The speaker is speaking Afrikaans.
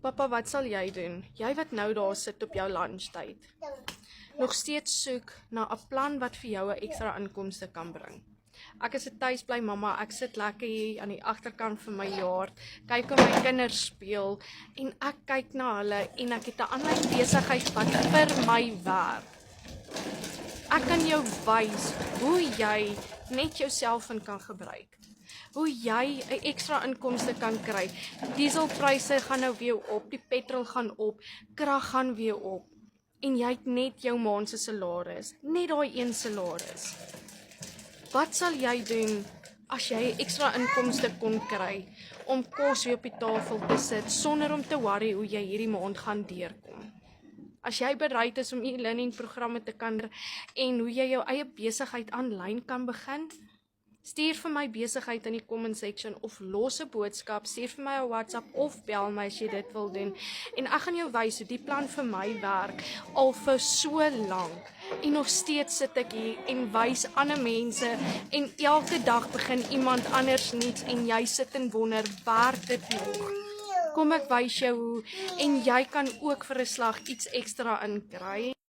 Papa, wat sal jy doen? Jy wat nou daar sit op jou lunchtyd. Nog steeds soek na 'n plan wat vir jou 'n ekstra inkomste kan bring. Ek is 'n tuisbly mamma, ek sit lekker hier aan die agterkant van my yard, kyk hoe my kinders speel en ek kyk na hulle en ek het 'n aanlyn besigheid wat vir my werk. Ek kan jou wys hoe jy net jou selfoon kan gebruik. Hoe jy 'n ekstra inkomste kan kry. Dieselpryse gaan nou weer op, die petrol gaan op, krag gaan weer op. En jy het net jou maand se salaris, net daai een salaris. Wat sal jy doen as jy 'n ekstra inkomste kon kry om kos weer op die tafel te sit sonder om te worry hoe jy hierdie maand gaan deurkom? As jy bereid is om e-learning programme te kan en hoe jy jou eie besigheid aanlyn kan begin, stuur vir my besigheid in die comment section of los 'n boodskap, stuur vir my 'n WhatsApp of bel my as jy dit wil doen. En ek gaan jou wys hoe die plan vir my werk al vir so lank. En nog steeds sit ek hier en wys ander mense en elke dag begin iemand anders nuuts en jy sit en wonder, werk dit nog? Kom ek wys jou hoe en jy kan ook vir 'n slag iets ekstra inkry.